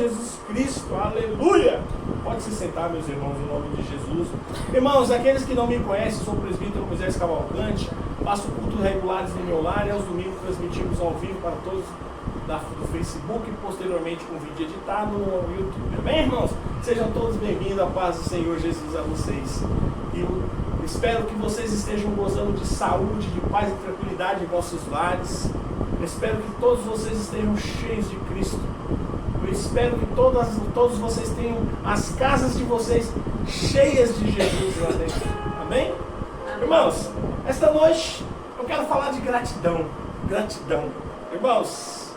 Jesus Cristo. Aleluia! Pode se sentar, meus irmãos, em nome de Jesus. Irmãos, aqueles que não me conhecem, sou o presbítero Moisés Cavalcante, faço cultos regulares no meu lar e aos domingos transmitimos ao vivo para todos do Facebook e posteriormente com vídeo editado no YouTube. Amém, irmãos? Sejam todos bem-vindos, a paz do Senhor Jesus a vocês. E eu espero que vocês estejam gozando de saúde, de paz e tranquilidade em vossos lares. Eu espero que todos vocês estejam cheios de Cristo. Eu espero que todos vocês tenham as casas de vocês cheias de Jesus lá dentro. Amém? Irmãos, esta noite eu quero falar de gratidão. Gratidão. Irmãos,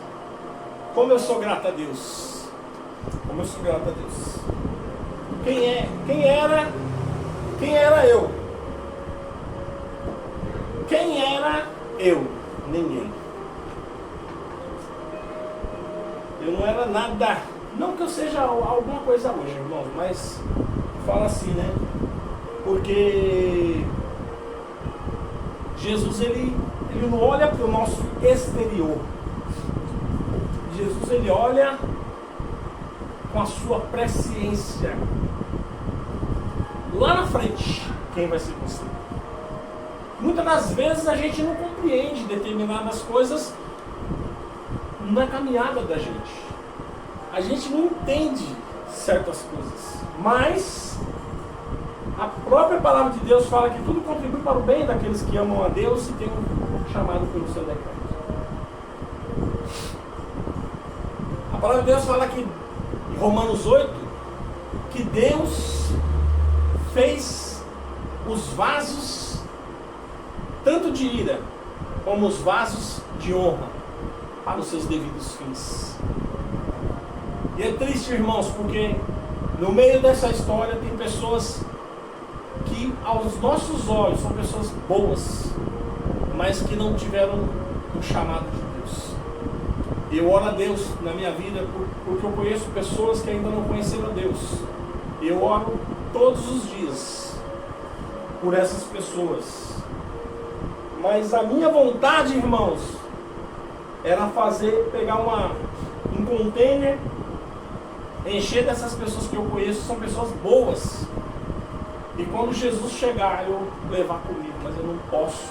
como eu sou grato a Deus. Como eu sou grato a Deus. Quem era eu? Quem era eu? Ninguém. Eu não era nada. Não que eu seja alguma coisa hoje, irmão, mas fala assim, né? Porque Jesus, ele não olha para o nosso exterior. Jesus, ele olha com a sua presciência. Lá na frente, quem vai ser você? Muitas das vezes a gente não compreende determinadas coisas na caminhada da gente. A gente não entende certas coisas, mas a própria palavra de Deus fala que tudo contribui para o bem daqueles que amam a Deus e têm um chamado pelo seu decreto. A palavra de Deus fala que em Romanos 8 que Deus fez os vasos tanto de ira como os vasos de honra para os seus devidos fins. E é triste, irmãos, porque no meio dessa história tem pessoas que aos nossos olhos são pessoas boas, mas que não tiveram o chamado de Deus. Eu oro a Deus na minha vida porque eu conheço pessoas que ainda não conheceram a Deus. Eu oro todos os dias por essas pessoas. Mas a minha vontade, irmãos, era pegar um container, encher dessas pessoas que eu conheço, são pessoas boas. E quando Jesus chegar, eu levar comigo, mas eu não posso.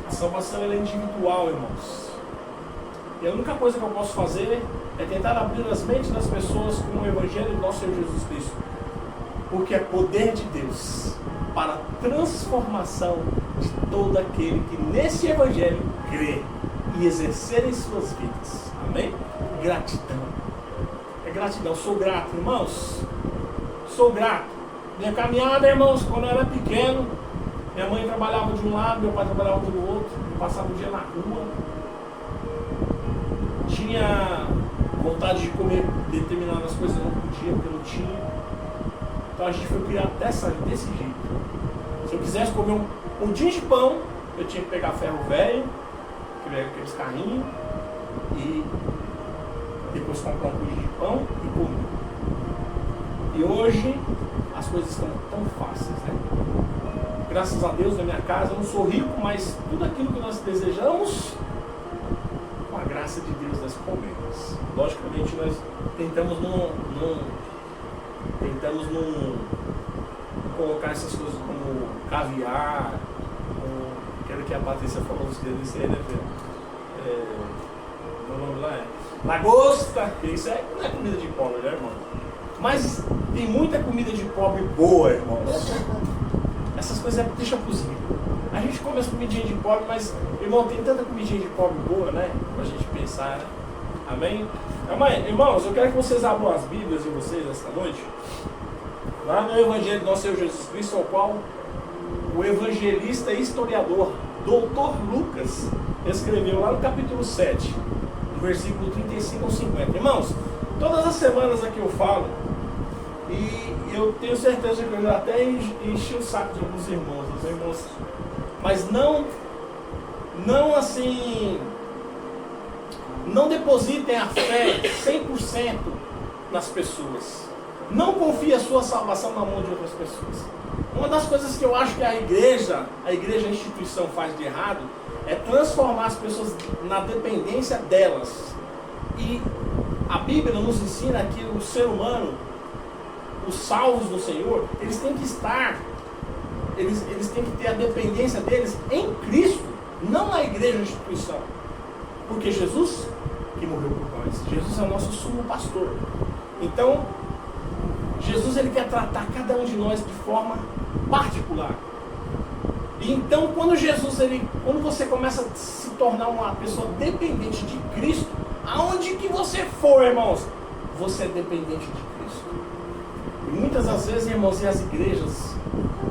A salvação ela é individual, irmãos. E a única coisa que eu posso fazer é tentar abrir as mentes das pessoas com o Evangelho do nosso Senhor Jesus Cristo. Porque é poder de Deus para a transformação de todo aquele que nesse Evangelho crê e exercerem suas vidas. Amém? Gratidão. É gratidão. Sou grato, irmãos. Sou grato. Minha caminhada, irmãos, quando eu era pequeno, minha mãe trabalhava de um lado, meu pai trabalhava do outro, eu passava o dia na rua. Tinha vontade de comer determinadas coisas, não podia, porque não tinha. Então a gente foi criado desse jeito. Se eu quisesse comer um pudim de pão, eu tinha que pegar ferro velho, aqueles carrinhos, e depois comprar um pudim de pão e comer. E hoje as coisas estão tão fáceis, né? Graças a Deus, na minha casa, eu não sou rico, mas tudo aquilo que nós desejamos, com a graça de Deus, nós comemos. Logicamente, nós tentamos não colocar essas coisas como caviar, quero que a Patrícia falou os dedos aí, né, filho? Meu nome lá é lagosta, que isso não é comida de pobre, né, irmão? Mas tem muita comida de pobre boa, irmão. Essas coisas deixa pros ricos. A gente come as comidinhas de pobre, mas, irmão, tem tanta comidinha de pobre boa, né? Pra gente pensar, né? Amém? Irmãos, eu quero que vocês abram as Bíblias de vocês esta noite. Lá no Evangelho do nosso Senhor Jesus Cristo, ao qual o evangelista e historiador Dr. Lucas escreveu lá no capítulo 7, no versículo 35 ao 50. Irmãos, todas as semanas aqui eu falo, e eu tenho certeza que eu já até enchi o saco de alguns irmãos, mas não assim, não depositem a fé 100% nas pessoas. Não confie a sua salvação na mão de outras pessoas. Uma das coisas que eu acho que a igreja, a instituição faz de errado, é transformar as pessoas na dependência delas. E A Bíblia nos ensina que o ser humano, os salvos do Senhor, eles têm que estar, eles têm que ter a dependência deles em Cristo, não na igreja ou instituição. Porque Jesus que morreu por nós, Jesus é o nosso sumo pastor. Então, Jesus ele quer tratar cada um de nós de forma particular. E então, quando você começa a se tornar uma pessoa dependente de Cristo, aonde que você for, irmãos, você é dependente de Cristo. E muitas das vezes, irmãos, e as igrejas,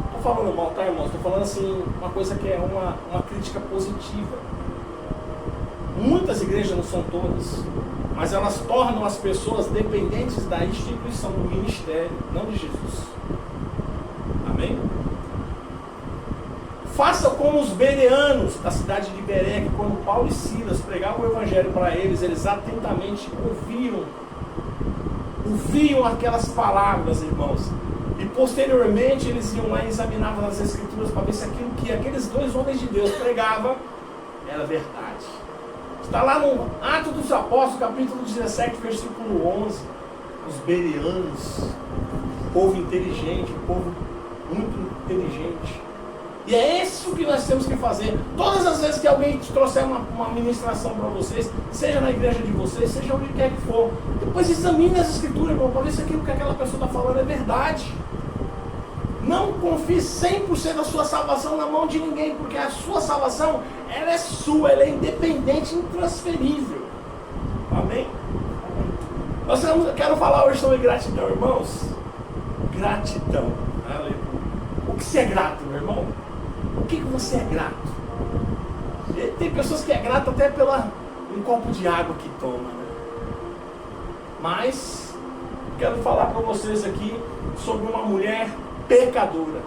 estou falando mal, tá, irmãos? Estou falando assim, uma coisa que é uma crítica positiva. Muitas igrejas, não são todas, mas elas tornam as pessoas dependentes da instituição, do ministério, não de Jesus. Amém? Faça como os bereanos da cidade de Beré, que quando Paulo e Silas pregavam o evangelho para eles, eles atentamente ouviam aquelas palavras, irmãos. E posteriormente eles iam lá e examinavam as escrituras para ver se aquilo que aqueles dois homens de Deus pregavam era verdade. Está lá no Atos dos Apóstolos, capítulo 17, versículo 11. Os bereanos, povo inteligente, povo muito inteligente. E é isso que nós temos que fazer. Todas as vezes que alguém te trouxer uma ministração para vocês, seja na igreja de vocês, seja onde quer que for, depois examine as escrituras, irmão, para ver se aquilo que aquela pessoa está falando é verdade. Não confie 100% da sua salvação na mão de ninguém, porque a sua salvação, ela é sua, ela é independente, intransferível. Amém? Quero falar hoje sobre gratidão, irmãos. Gratidão. Aleluia. O que você é grato, meu irmão? O que você é grato? Tem pessoas que é grato até pela um copo de água que toma, né? Mas quero falar para vocês aqui sobre uma mulher pecadora.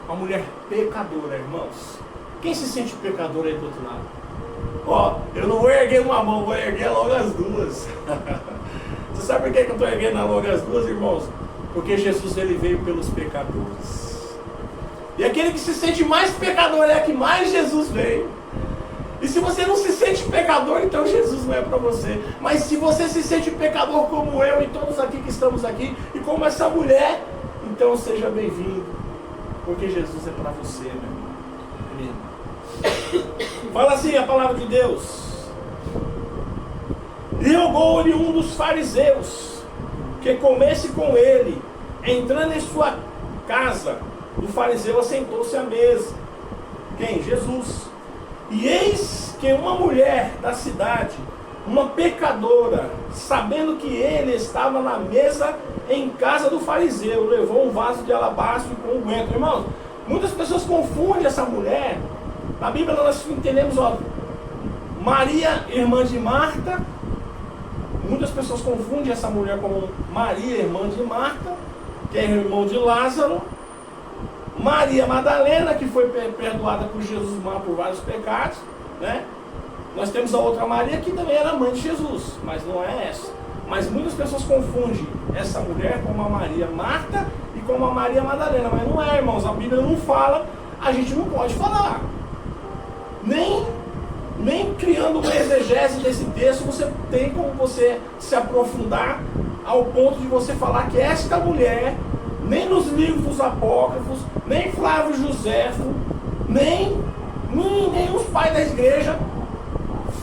Uma mulher pecadora, irmãos. Quem se sente pecador aí do outro lado? Ó, eu não vou erguer uma mão, vou erguer logo as duas. Você sabe por que eu estou erguendo logo as duas, irmãos? Porque Jesus ele veio pelos pecadores. E aquele que se sente mais pecador é que mais Jesus veio. E se você não se sente pecador, então Jesus não é para você. Mas se você se sente pecador como eu e todos aqui que estamos aqui, e como essa mulher, então seja bem-vindo. Porque Jesus é para você, meu irmão. Amém. Fala assim a palavra de Deus. E rogou-lhe um dos fariseus que comesse com ele. Entrando em sua casa, o fariseu assentou-se à mesa. Quem? Jesus. E eis que uma mulher da cidade, uma pecadora, sabendo que ele estava na mesa em casa do fariseu, levou um vaso de alabastro com unguento. Irmãos, muitas pessoas confundem essa mulher. Na Bíblia nós entendemos, ó, Maria, irmã de Marta. Muitas pessoas confundem essa mulher como Maria, irmã de Marta, que é irmão de Lázaro. Maria Madalena, que foi perdoada por Jesus por vários pecados, né? Nós temos a outra Maria, que também era mãe de Jesus, mas não é essa. Mas muitas pessoas confundem essa mulher com a Maria Marta e com a Maria Madalena, mas não é, irmãos. A Bíblia não fala, a gente não pode falar. Nem criando uma exegese desse texto, você tem como você se aprofundar ao ponto de você falar que esta mulher, nem nos livros apócrifos, nem Flávio Joséfo, nem os pais da igreja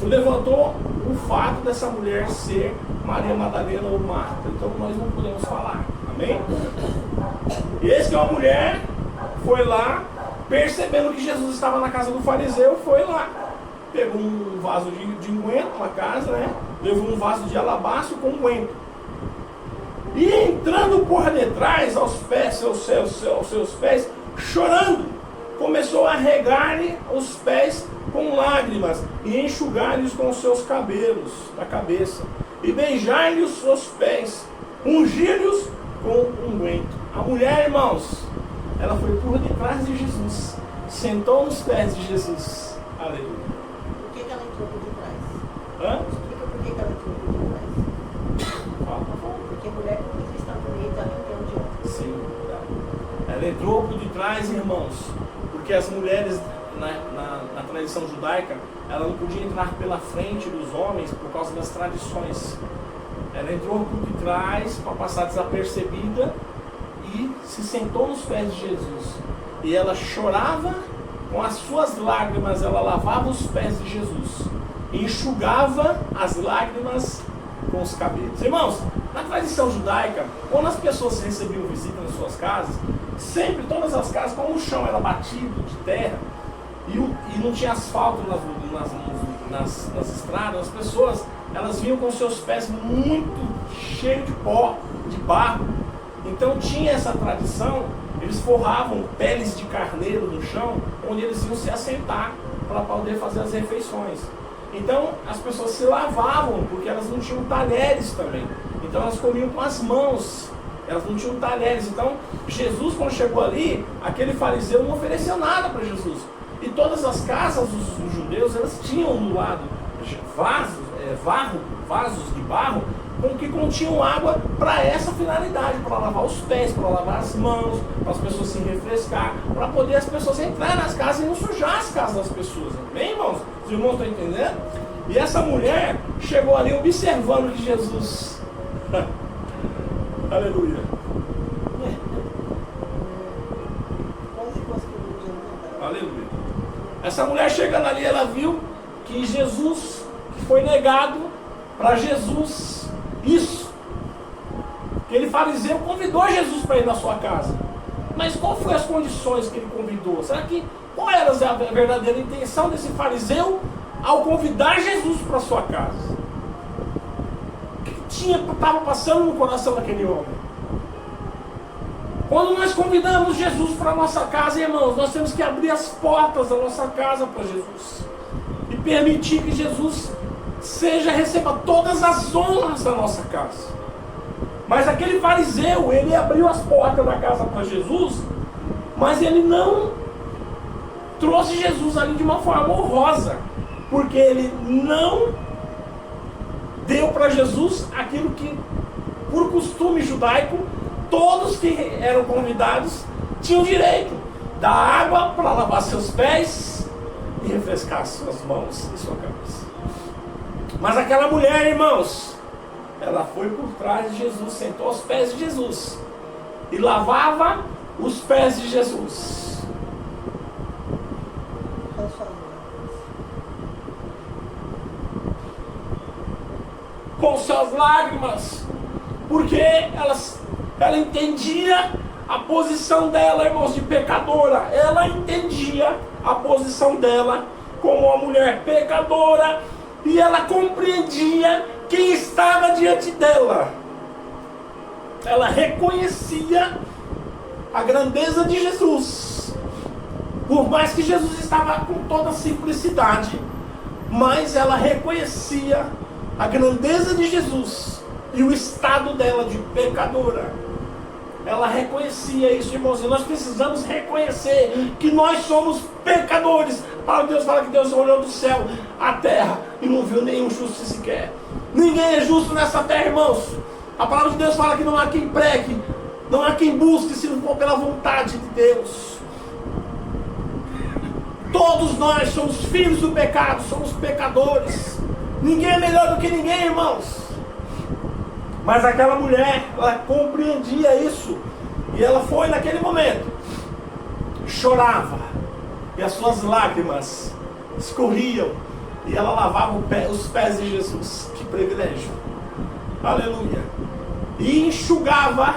levantou o fato dessa mulher ser Maria Madalena ou Marta. Então nós não podemos falar. Amém? E esse que é uma mulher, foi lá, percebendo que Jesus estava na casa do fariseu, foi lá, pegou um vaso de unguento na casa, né? Levou um vaso de alabastro com unguento. E entrando por detrás, aos pés, seus pés, chorando, começou a regar-lhe os pés com lágrimas e enxugar-lhes com os seus cabelos da cabeça e beijar-lhe os seus pés, ungir-lhes com unguento. A mulher, irmãos, ela foi por detrás de Jesus, sentou nos pés de Jesus. Aleluia. Por que ela entrou por detrás? Hã? Explica por que ela entrou por detrás. Fala, por favor. Porque a mulher com que está bonita, ela entrou de onde? Sim. Ela entrou por detrás, irmãos, porque as mulheres na tradição judaica, ela não podia entrar pela frente dos homens por causa das tradições. Ela entrou por detrás para passar desapercebida e se sentou nos pés de Jesus. E ela chorava, com as suas lágrimas ela lavava os pés de Jesus. E enxugava as lágrimas com os cabelos. Irmãos, na tradição judaica, quando as pessoas recebiam visita nas suas casas, sempre, todas as casas, como o chão era batido de terra e não tinha asfalto nas estradas, as pessoas, elas vinham com seus pés muito cheios de pó, de barro. Então tinha essa tradição, eles forravam peles de carneiro no chão, onde eles iam se assentar para poder fazer as refeições. Então as pessoas se lavavam, porque elas não tinham talheres também. Então elas comiam com as mãos, elas não tinham talheres. Então Jesus, quando chegou ali, aquele fariseu não ofereceu nada para Jesus. E todas as casas dos judeus, elas tinham do lado vasos de barro, com que continham água para essa finalidade, para lavar os pés, para lavar as mãos, para as pessoas se refrescar, para poder as pessoas entrar nas casas e não sujar as casas das pessoas. Amém, irmãos? Os irmãos estão entendendo? E essa mulher chegou ali observando que Jesus... Aleluia. Aleluia. Essa mulher chegando ali, ela viu que Jesus, que foi negado para Jesus, isso. Aquele fariseu convidou Jesus para ir na sua casa. Mas qual foi as condições que ele convidou? Qual era a verdadeira intenção desse fariseu ao convidar Jesus para sua casa? O que estava passando no coração daquele homem? Quando nós convidamos Jesus para a nossa casa, irmãos, nós temos que abrir as portas da nossa casa para Jesus e permitir que Jesus receba todas as honras da nossa casa. Mas aquele fariseu, ele abriu as portas da casa para Jesus, mas ele não trouxe Jesus ali de uma forma honrosa, porque ele não deu para Jesus aquilo que, por costume judaico, todos que eram convidados tinham direito: da água para lavar seus pés e refrescar suas mãos e sua cabeça. Mas aquela mulher, irmãos, ela foi por trás de Jesus, sentou aos pés de Jesus e lavava os pés de Jesus. Com suas lágrimas, porque ela entendia a posição dela, irmãos, de pecadora. Ela entendia a posição dela como uma mulher pecadora, e ela compreendia quem estava diante dela. Ela reconhecia a grandeza de Jesus. Por mais que Jesus estava com toda a simplicidade, mas ela reconhecia a grandeza de Jesus e o estado dela de pecadora. Ela reconhecia isso, irmãos, e nós precisamos reconhecer que nós somos pecadores. Deus fala que Deus olhou do céu à terra e não viu nenhum justo sequer. Ninguém é justo nessa terra, irmãos. A palavra de Deus fala que não há quem pregue, não há quem busque, se não for pela vontade de Deus. Todos nós somos filhos do pecado, somos pecadores. Ninguém é melhor do que ninguém, irmãos. Mas aquela mulher, ela compreendia isso. E ela foi naquele momento, chorava, e as suas lágrimas escorriam, e ela lavava os pés de Jesus. Que privilégio. Aleluia. E enxugava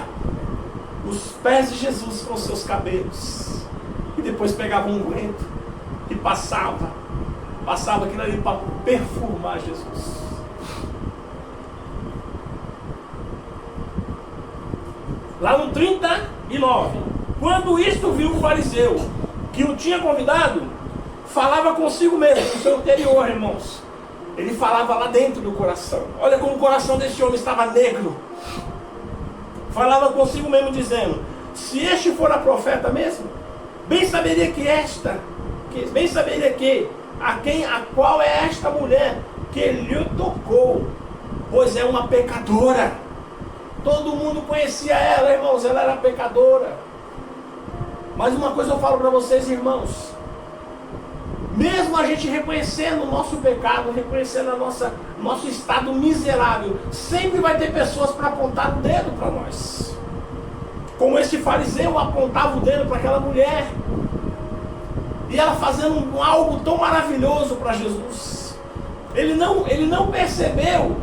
os pés de Jesus com seus cabelos. E depois pegava um unguento e passava aquilo ali para perfumar Jesus. Lá no 39, quando isto viu o fariseu que o tinha convidado, falava consigo mesmo, no seu interior, irmãos. Ele falava lá dentro do coração. Olha como o coração desse homem estava negro. Falava consigo mesmo dizendo: se este for a profeta mesmo, bem saberia a qual é esta mulher que lhe tocou, pois é uma pecadora. Todo mundo conhecia ela, irmãos, ela era pecadora. Mas uma coisa eu falo para vocês, irmãos, mesmo a gente reconhecendo o nosso pecado, reconhecendo a nossa nosso estado miserável, sempre vai ter pessoas para apontar o dedo para nós. Como esse fariseu apontava o dedo para aquela mulher. E ela fazendo algo tão maravilhoso para Jesus. Ele não percebeu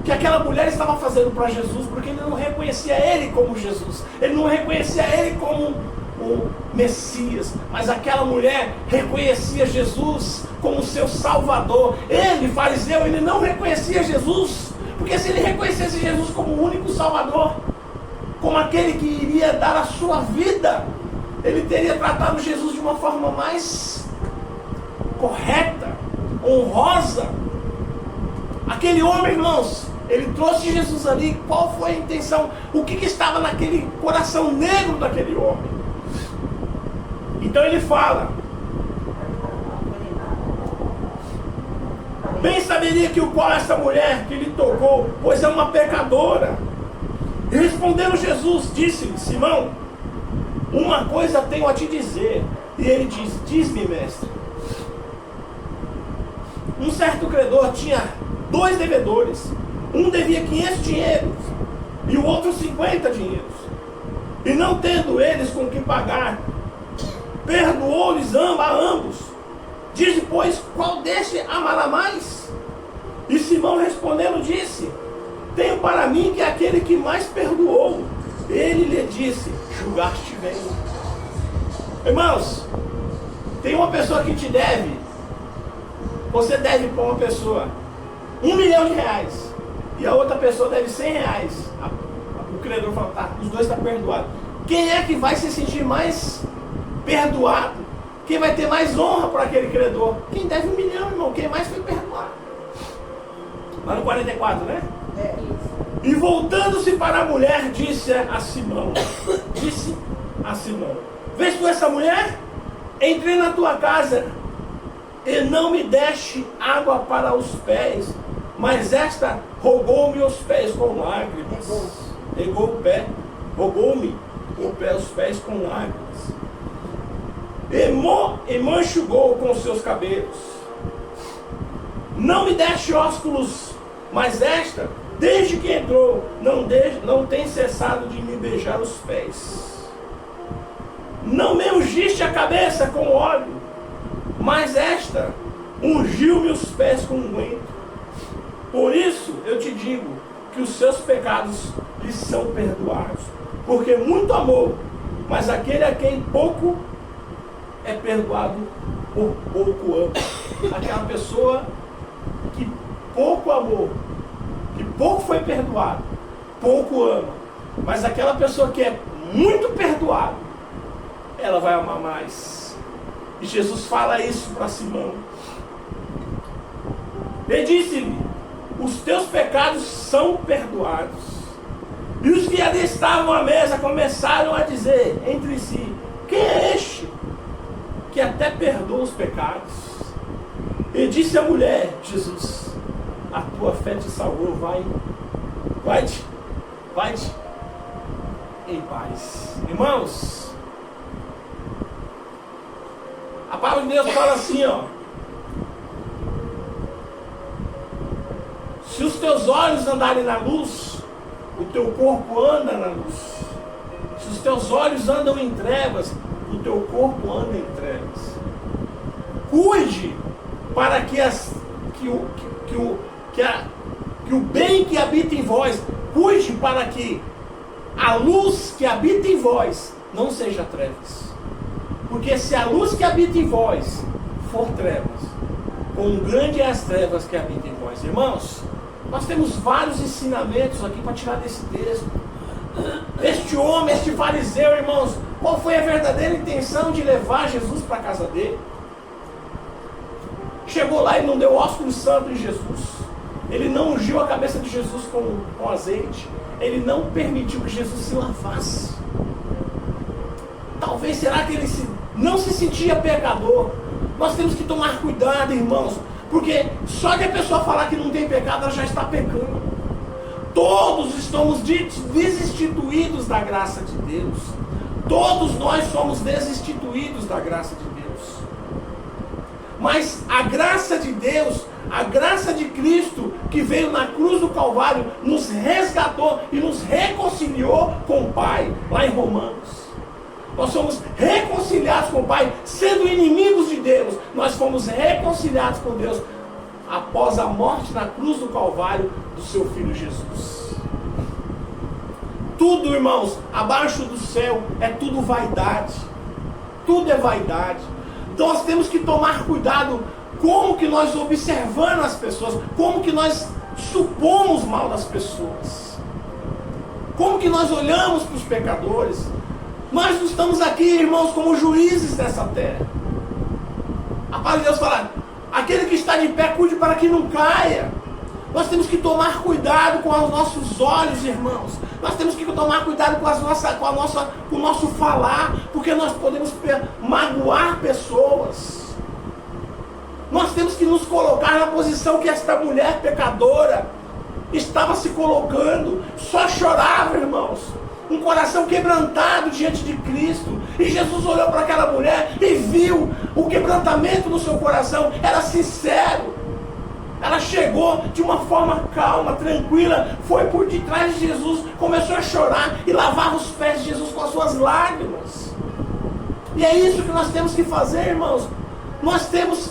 que aquela mulher estava fazendo para Jesus, porque ele não reconhecia ele como Jesus. Ele não reconhecia ele como o Messias. Mas aquela mulher reconhecia Jesus como seu Salvador. Ele, fariseu, ele não reconhecia Jesus. Porque se ele reconhecesse Jesus como o único Salvador, como aquele que iria dar a sua vida, ele teria tratado Jesus de uma forma mais correta, honrosa. Aquele homem, irmãos, ele trouxe Jesus ali. Qual foi a intenção? O que estava naquele coração negro daquele homem? Então ele fala: bem saberia que o qual essa mulher que lhe tocou, pois é uma pecadora. E respondendo Jesus, disse-lhe: Simão, uma coisa tenho a te dizer. E ele diz: diz-me, mestre. Um certo credor tinha 2 devedores. Um devia 500 dinheiros e o outro 50 dinheiros. E não tendo eles com que pagar, perdoou-lhes a ambos. Diz, pois, qual deste amará mais? E Simão respondendo disse: tenho para mim que é aquele que mais perdoou. Ele lhe disse: julgaste bem. Irmãos, tem uma pessoa que te deve. Você deve para uma pessoa R$1 milhão, e a outra pessoa deve R$100. O credor fala: tá, os dois estão perdoados. Quem é que vai se sentir mais perdoado? Quem vai ter mais honra para aquele credor? Quem deve R$1 milhão, irmão. Quem mais foi perdoado? Lá no 44, né? É isso. E voltando-se para a mulher, disse a Simão: vês tu essa mulher? Entrei na tua casa e não me deste água para os pés, mas esta rogou-me os pés com lágrimas. Rogou-me os pés com lágrimas. E me enxugou com os seus cabelos. Não me deste ósculos, mas esta, desde que entrou, não tem cessado de me beijar os pés. Não me ungiste a cabeça com óleo, mas esta ungiu-me os pés com unguento. Por isso eu te digo que os seus pecados lhes são perdoados, porque muito amor, mas aquele a quem pouco é perdoado, por pouco ama. Aquela pessoa que pouco amou, que pouco foi perdoado, pouco ama. Mas aquela pessoa que é muito perdoada, ela vai amar mais. E Jesus fala isso para Simão. Ele disse-lhe: os teus pecados são perdoados. E os que ali estavam à mesa começaram a dizer entre si: quem é este que até perdoa os pecados? E disse a mulher: Jesus, a tua fé te salvou, vai-te em paz. Irmãos, a palavra de Deus fala assim, ó: se os teus olhos andarem na luz, o teu corpo anda na luz. Se os teus olhos andam em trevas, o teu corpo anda em trevas. Cuide para que o bem que habita em vós, cuide para que a luz que habita em vós não seja trevas. Porque se a luz que habita em vós for trevas, quão grande é as trevas que habitam em vós. Irmãos, nós temos vários ensinamentos aqui para tirar desse texto. Este homem, este fariseu, irmãos, qual foi a verdadeira intenção de levar Jesus para a casa dele? Chegou lá e não deu ósculo santo em Jesus. Ele não ungiu a cabeça de Jesus com azeite. Ele não permitiu que Jesus se lavasse. Talvez, será que ele não se sentia pecador? Nós temos que tomar cuidado, irmãos, porque só de a pessoa falar que não tem pecado, ela já está pecando. Todos estamos desinstituídos da graça de Deus. Todos nós somos desinstituídos da graça de Deus. Mas a graça de Deus, a graça de Cristo, que veio na cruz do Calvário, nos resgatou e nos reconciliou com o Pai, lá em Romanos. Nós somos reconciliados com o Pai, sendo inimigos de Deus. Nós fomos reconciliados com Deus após a morte na cruz do Calvário do seu Filho Jesus. Tudo, irmãos, abaixo do céu é tudo vaidade. Tudo é vaidade. Então nós temos que tomar cuidado como que nós observamos as pessoas, como que nós supomos mal das pessoas, como que nós olhamos para os pecadores. Nós não estamos aqui, irmãos, como juízes dessa terra. A palavra de Deus fala: aquele que está de pé, cuide para que não caia. Nós temos que tomar cuidado com os nossos olhos, irmãos. Nós temos que tomar cuidado com o nosso falar, porque nós podemos magoar pessoas. Nós temos que nos colocar na posição que esta mulher pecadora estava se colocando. Só chorava, irmãos. Um coração quebrantado diante de Cristo. E Jesus olhou para aquela mulher e viu o quebrantamento no seu coração. Era sincero. Ela chegou de uma forma calma, tranquila, foi por detrás de Jesus, começou a chorar e lavava os pés de Jesus com as suas lágrimas. E é isso que nós temos que fazer, irmãos. Nós temos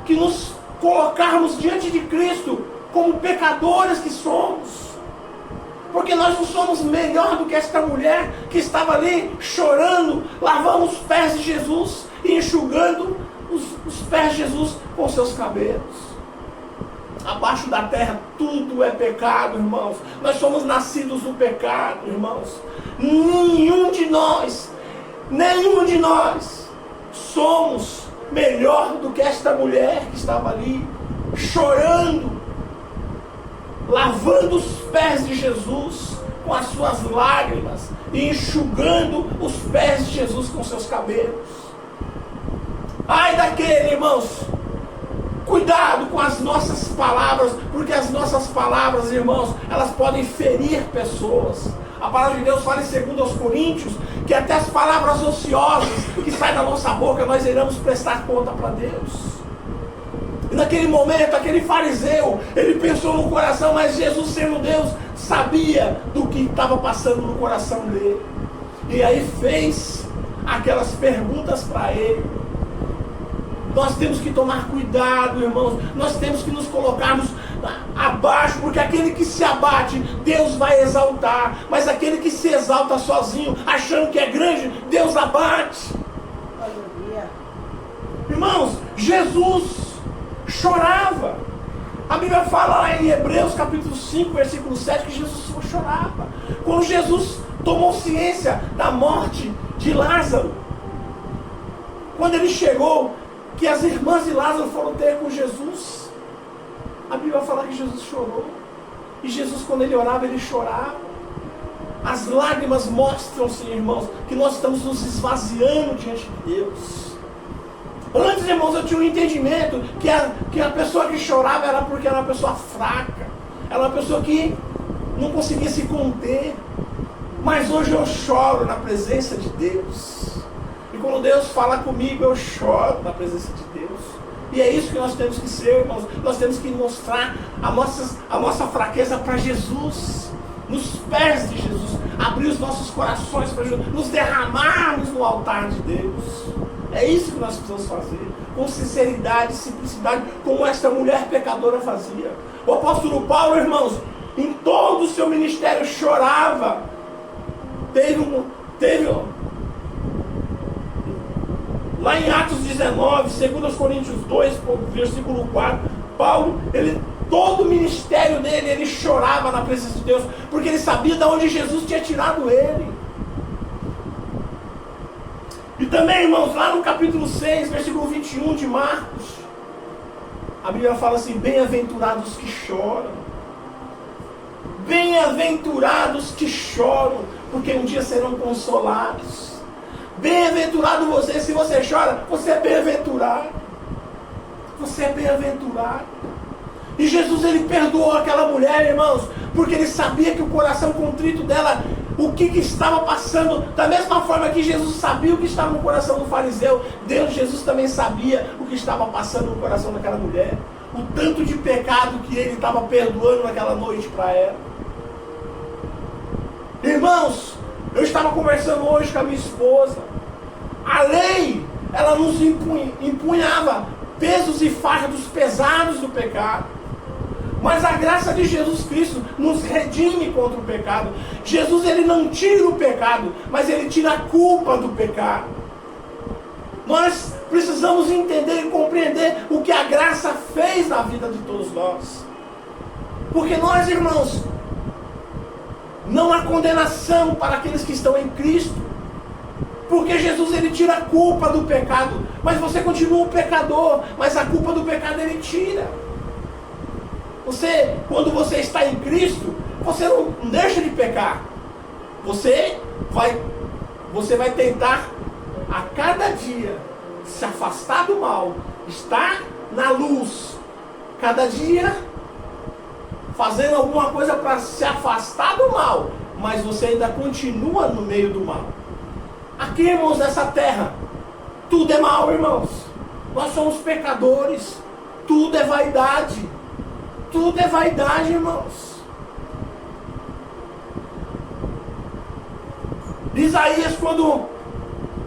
que nos colocarmos diante de Cristo como pecadores que somos. Porque nós não somos melhor do que esta mulher que estava ali chorando, lavando os pés de Jesus e enxugando os pés de Jesus com seus cabelos. Abaixo da terra tudo é pecado, irmãos. Nós somos nascidos do pecado, irmãos. Nenhum de nós somos melhor do que esta mulher que estava ali chorando, lavando os pés de Jesus com as suas lágrimas e enxugando os pés de Jesus com seus cabelos. Ai daquele, irmãos, cuidado com as nossas palavras, porque as nossas palavras, irmãos, elas podem ferir pessoas. A palavra de Deus fala em 2 Coríntios que até as palavras ociosas que saem da nossa boca nós iremos prestar conta para Deus. E naquele momento, aquele fariseu, ele pensou no coração, mas Jesus, sendo Deus, sabia do que estava passando no coração dele. E aí fez aquelas perguntas para ele. Nós temos que tomar cuidado, irmãos. Nós temos que nos colocarmos abaixo, porque aquele que se abate, Deus vai exaltar. Mas aquele que se exalta sozinho, achando que é grande, Deus abate. Aleluia. Irmãos, Jesus chorava. A Bíblia fala lá em Hebreus capítulo 5, versículo 7, que Jesus chorava. Quando Jesus tomou ciência da morte de Lázaro, quando ele chegou, que as irmãs de Lázaro foram ter com Jesus, a Bíblia fala que Jesus chorou. E Jesus, quando ele orava, ele chorava. As lágrimas mostram-se, irmãos, que nós estamos nos esvaziando diante de Deus. Antes, irmãos, eu tinha um entendimento que a pessoa que chorava era porque era uma pessoa fraca, era uma pessoa que não conseguia se conter. Mas hoje eu choro na presença de Deus. E quando Deus fala comigo, eu choro na presença de Deus. E é isso que nós temos que ser, irmãos. Nós temos que mostrar a nossa fraqueza para Jesus, nos pés de Jesus, abrir os nossos corações para Jesus, nos derramarmos no altar de Deus. É isso que nós precisamos fazer, com sinceridade, simplicidade, como esta mulher pecadora fazia. O apóstolo Paulo, irmãos, em todo o seu ministério chorava. Lá em Atos 19, 2 Coríntios 2, versículo 4, Paulo, todo o ministério dele, ele chorava na presença de Deus, porque ele sabia de onde Jesus tinha tirado ele. E também, irmãos, lá no capítulo 6, versículo 21 de Marcos, a Bíblia fala assim: bem-aventurados que choram. Bem-aventurados que choram, porque um dia serão consolados. Bem-aventurado você, se você chora, você é bem-aventurado. Você é bem-aventurado. E Jesus, ele perdoou aquela mulher, irmãos, porque ele sabia que o coração contrito dela, o que estava passando. Da mesma forma que Jesus sabia o que estava no coração do fariseu, Jesus também sabia o que estava passando no coração daquela mulher. O tanto de pecado que ele estava perdoando naquela noite para ela. Irmãos, eu estava conversando hoje com a minha esposa. A lei, ela nos impunhava pesos e fardos pesados do pecado. Mas a graça de Jesus Cristo nos redime contra o pecado. Jesus, ele não tira o pecado, mas ele tira a culpa do pecado. Nós precisamos entender e compreender o que a graça fez na vida de todos nós. Porque nós, irmãos, não há condenação para aqueles que estão em Cristo. Porque Jesus, ele tira a culpa do pecado. Mas você continua um pecador, mas a culpa do pecado ele tira. Quando você está em Cristo, você não deixa de pecar. Você vai tentar a cada dia se afastar do mal, estar na luz, cada dia fazendo alguma coisa para se afastar do mal, mas você ainda continua no meio do mal. Aqui, irmãos, nessa terra, tudo é mal, irmãos. Nós somos pecadores, tudo é vaidade. Tudo é vaidade, irmãos. Isaías, quando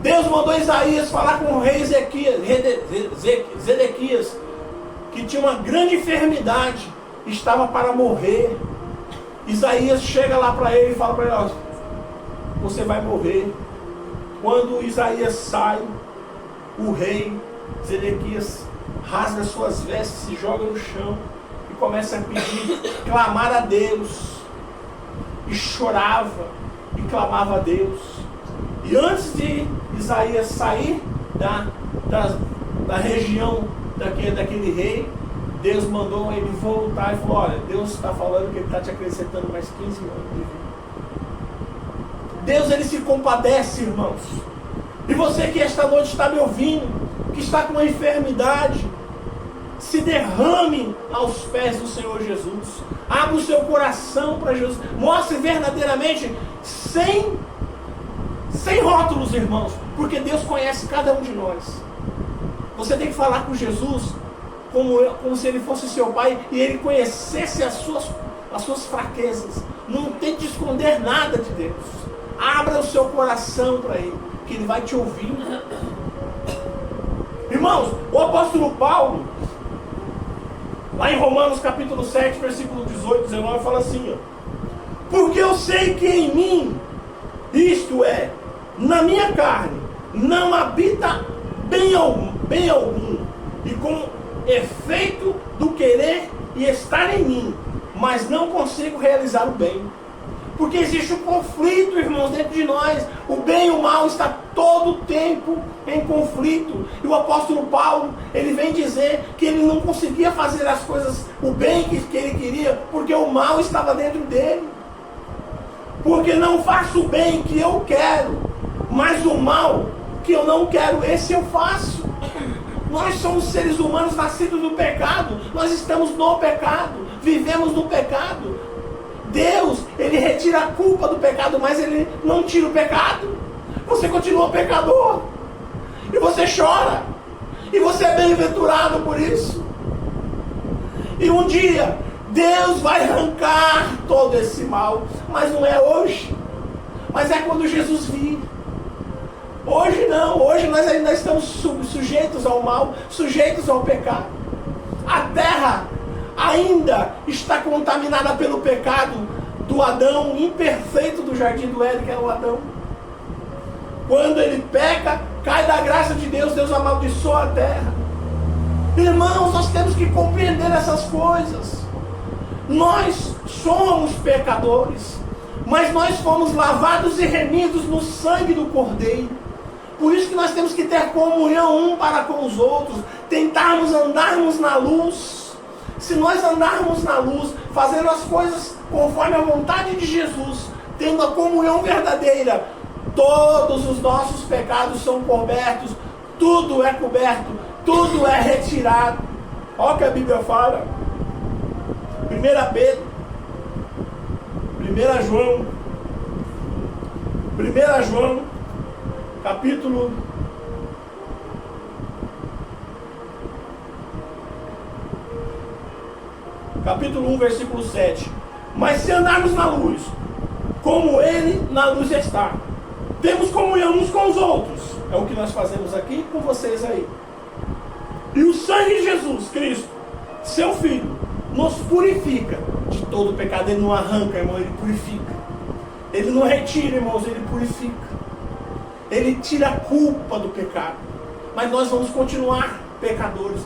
Deus mandou Isaías falar com o rei Zedequias, que tinha uma grande enfermidade, estava para morrer. Isaías chega lá para ele e fala para ele: ó, você vai morrer. Quando Isaías sai, o rei Zedequias rasga suas vestes, se joga no chão e começa a pedir, clamar a Deus. E chorava e clamava a Deus. E antes de Isaías sair da região daquele rei, Deus mandou ele voltar e falou: olha, Deus está falando que ele está te acrescentando mais 15 anos de vida. Deus, ele se compadece, irmãos. E você que esta noite está me ouvindo, que está com uma enfermidade, se derrame aos pés do Senhor Jesus. Abra o seu coração para Jesus. Mostre verdadeiramente, sem rótulos, irmãos, porque Deus conhece cada um de nós. Você tem que falar com Jesus como se ele fosse seu pai e ele conhecesse as suas fraquezas. Não tente esconder nada de Deus. Abra o seu coração para ele, que ele vai te ouvir. Irmãos, o apóstolo Paulo, lá em Romanos capítulo 7, versículo 18, 19, fala assim: ó, porque eu sei que em mim, isto é, na minha carne, não habita bem algum, e com efeito do querer e estar em mim, mas não consigo realizar o bem. Porque existe um conflito, irmãos, dentro de nós. O bem e o mal está todo o tempo em conflito. E o apóstolo Paulo, ele vem dizer que ele não conseguia fazer as coisas, o bem que ele queria, porque o mal estava dentro dele. Porque não faço o bem que eu quero, mas o mal que eu não quero, esse eu faço. Nós somos seres humanos nascidos do pecado. Nós estamos no pecado, vivemos no pecado. Deus, ele retira a culpa do pecado, mas ele não tira o pecado. Você continua pecador. E você chora. E você é bem-aventurado por isso. E um dia, Deus vai arrancar todo esse mal. Mas não é hoje. Mas é quando Jesus vir. Hoje não. Hoje nós ainda estamos sujeitos ao mal, sujeitos ao pecado. A terra ainda está contaminada pelo pecado do Adão imperfeito do jardim do Éden, que era o Adão. Quando ele peca, cai da graça de Deus, Deus amaldiçoa a terra. Irmãos, nós temos que compreender essas coisas. Nós somos pecadores, mas nós fomos lavados e remidos no sangue do Cordeiro. Por isso que nós temos que ter comunhão um para com os outros, tentarmos andarmos na luz. Se nós andarmos na luz, fazendo as coisas conforme a vontade de Jesus, tendo a comunhão verdadeira, todos os nossos pecados são cobertos, tudo é coberto, tudo é retirado. Olha o que a Bíblia fala. 1 Pedro, 1 João, 1 João, capítulo 1, versículo 7. Mas se andarmos na luz, como Ele na luz está, temos comunhão uns com os outros. É o que nós fazemos aqui com vocês aí. E o sangue de Jesus Cristo, seu Filho, nos purifica de todo o pecado. Ele não arranca, irmão, Ele purifica. Ele não retira, irmãos, Ele purifica. Ele tira a culpa do pecado. Mas nós vamos continuar pecadores.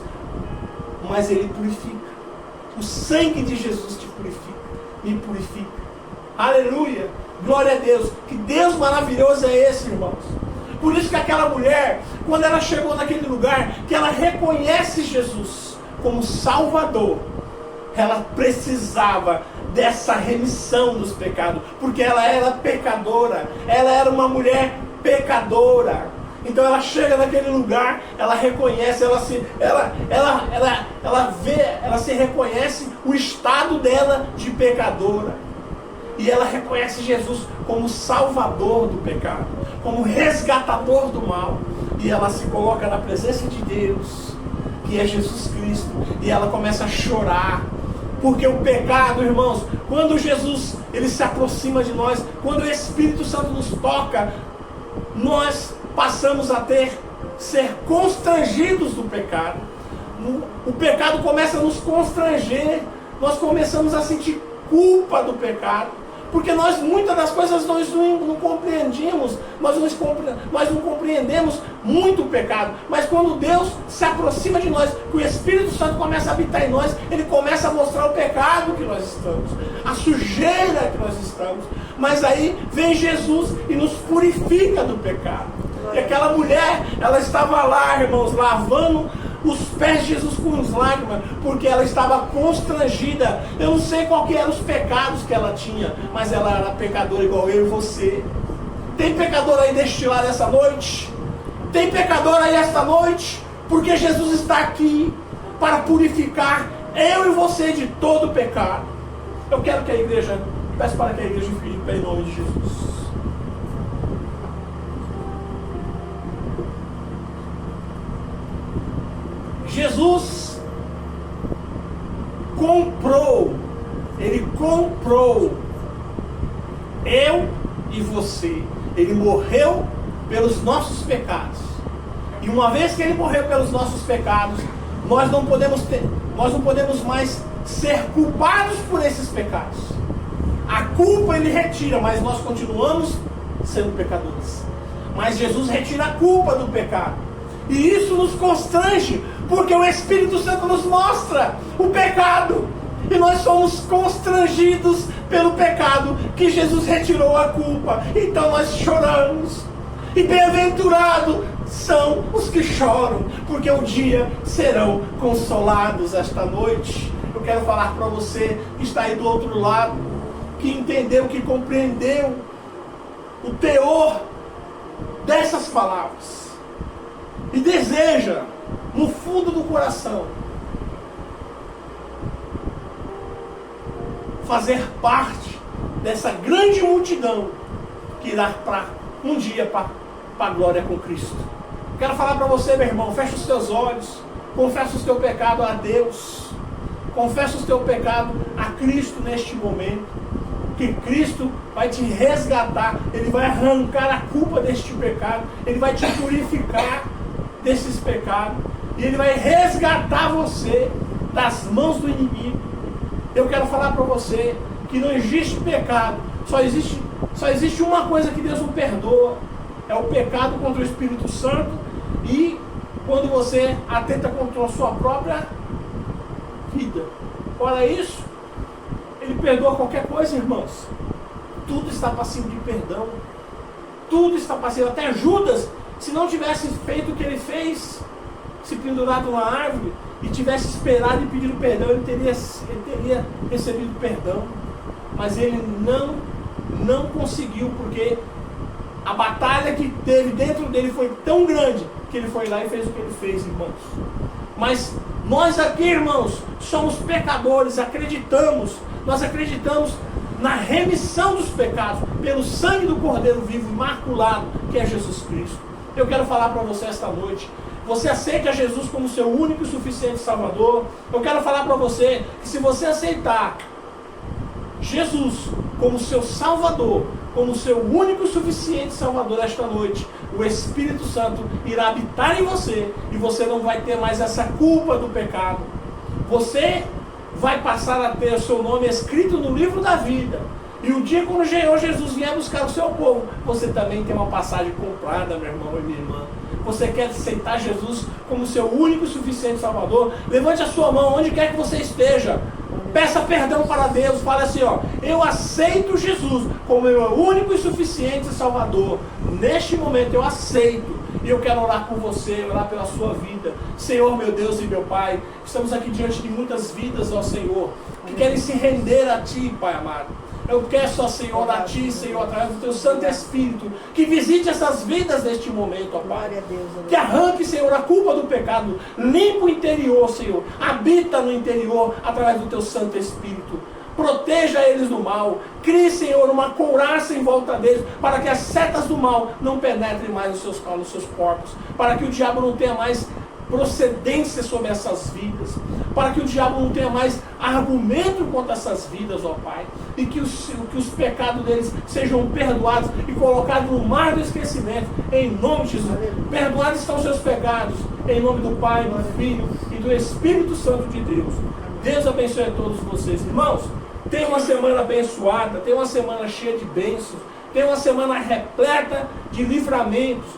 Mas Ele purifica. O sangue de Jesus te purifica, me purifica. Aleluia, glória a Deus. Que Deus maravilhoso é esse, irmãos. Por isso que aquela mulher, quando ela chegou naquele lugar, que ela reconhece Jesus como Salvador, ela precisava dessa remissão dos pecados, porque ela era pecadora, ela era uma mulher pecadora. Então ela chega naquele lugar, ela reconhece, ela se reconhece o estado dela de pecadora. E ela reconhece Jesus como salvador do pecado, como resgatador do mal. E ela se coloca na presença de Deus, que é Jesus Cristo. E ela começa a chorar. Porque o pecado, irmãos, quando Jesus ele se aproxima de nós, quando o Espírito Santo nos toca, nós passamos a ser constrangidos do pecado. O pecado começa a nos constranger. Nós começamos a sentir culpa do pecado. Porque nós, muitas das coisas, nós não compreendíamos. Nós não compreendemos muito o pecado. Mas quando Deus se aproxima de nós, que o Espírito Santo começa a habitar em nós, Ele começa a mostrar o pecado que nós estamos, a sujeira que nós estamos. Mas aí vem Jesus e nos purifica do pecado. E aquela mulher, ela estava lá, irmãos, lavando os pés de Jesus com as lágrimas, porque ela estava constrangida. Eu não sei qual que eram os pecados que ela tinha, mas ela era pecadora igual eu e você. Tem pecador aí deste lado essa noite? Tem pecador aí esta noite? Porque Jesus está aqui para purificar eu e você de todo pecado. Eu quero que a igreja, peço para que a igreja fique de pé em nome de Jesus. Jesus Ele comprou eu e você. Ele morreu pelos nossos pecados. E uma vez que Ele morreu pelos nossos pecados, nós não podemos mais ser culpados por esses pecados. A culpa Ele retira, mas nós continuamos sendo pecadores. Mas Jesus retira a culpa do pecado. E isso nos constrange, porque o Espírito Santo nos mostra o pecado. E nós somos constrangidos pelo pecado, que Jesus retirou a culpa. Então nós choramos. E bem-aventurados são os que choram, porque um dia serão consolados. Esta noite eu quero falar para você que está aí do outro lado, que entendeu, que compreendeu o teor dessas palavras e deseja no fundo do coração fazer parte dessa grande multidão que irá um dia para a glória com Cristo. Quero falar para você, meu irmão, fecha os teus olhos, confessa o teu pecado a Deus, confessa o teu pecado a Cristo neste momento, que Cristo vai te resgatar, Ele vai arrancar a culpa deste pecado, Ele vai te purificar desses pecados, e Ele vai resgatar você das mãos do inimigo. Eu quero falar para você que não existe pecado, só existe uma coisa que Deus não perdoa, é o pecado contra o Espírito Santo, e quando você atenta contra a sua própria vida. Fora isso, Ele perdoa qualquer coisa, irmãos. Tudo está passivo de perdão, tudo está passivo. Até Judas, se não tivesse feito o que ele fez, se pendurado na árvore e tivesse esperado e pedido perdão, ele teria recebido perdão. Mas ele não conseguiu, porque a batalha que teve dentro dele foi tão grande que ele foi lá e fez o que ele fez, irmãos. Mas nós aqui, irmãos, somos pecadores, nós acreditamos na remissão dos pecados. pelo sangue do Cordeiro vivo, imaculado, que é Jesus Cristo. Eu quero falar para você esta noite. Você aceita Jesus como seu único e suficiente Salvador? Eu quero falar para você que se você aceitar Jesus como seu Salvador, como seu único e suficiente Salvador esta noite, o Espírito Santo irá habitar em você e você não vai ter mais essa culpa do pecado. Você vai passar a ter o seu nome escrito no livro da vida. E o dia quando o Senhor Jesus vier buscar o seu povo, você também tem uma passagem comprada, meu irmão e minha irmã. Você quer aceitar Jesus como seu único e suficiente Salvador? Levante a sua mão onde quer que você esteja. Peça perdão para Deus. Fala assim, ó: eu aceito Jesus como meu único e suficiente Salvador. Neste momento eu aceito. E eu quero orar por você, orar pela sua vida. Senhor, meu Deus e meu Pai, estamos aqui diante de muitas vidas, ó Senhor, que querem se render a Ti, Pai amado. Eu peço, ó Senhor, a Ti, Senhor, através do Teu Santo Espírito, que visite essas vidas neste momento, ó Pai. Que arranque, Senhor, a culpa do pecado. Limpa o interior, Senhor. Habita no interior, através do Teu Santo Espírito. Proteja eles do mal. Crie, Senhor, uma couraça em volta deles, para que as setas do mal não penetrem mais nos seus corpos. Para que o diabo não tenha mais procedência sobre essas vidas, para que o diabo não tenha mais argumento contra essas vidas, ó Pai, e que os pecados deles sejam perdoados e colocados no mar do esquecimento, em nome de Jesus. Perdoados estão os seus pecados, em nome do Pai, do Filho e do Espírito Santo de Deus. Deus abençoe a todos vocês, irmãos. Tenha uma semana abençoada, tenha uma semana cheia de bênçãos, tenha uma semana repleta de livramentos.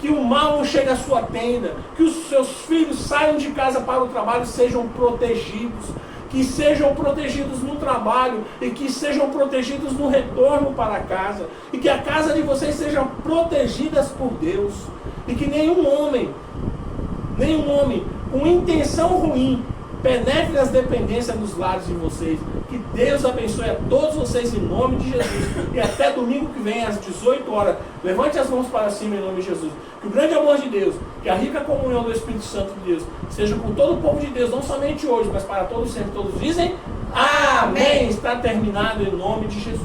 Que o mal não chegue à sua tenda, que os seus filhos saiam de casa para o trabalho e sejam protegidos, que sejam protegidos no trabalho e que sejam protegidos no retorno para casa, e que a casa de vocês sejam protegidas por Deus, e que nenhum homem com intenção ruim penetre as dependências dos lares de vocês. Que Deus abençoe a todos vocês em nome de Jesus. E até domingo que vem às 18 horas. Levante as mãos para cima em nome de Jesus. Que o grande amor de Deus, que a rica comunhão do Espírito Santo de Deus seja com todo o povo de Deus, não somente hoje, mas para todos sempre. Todos dizem amém. Está terminado em nome de Jesus.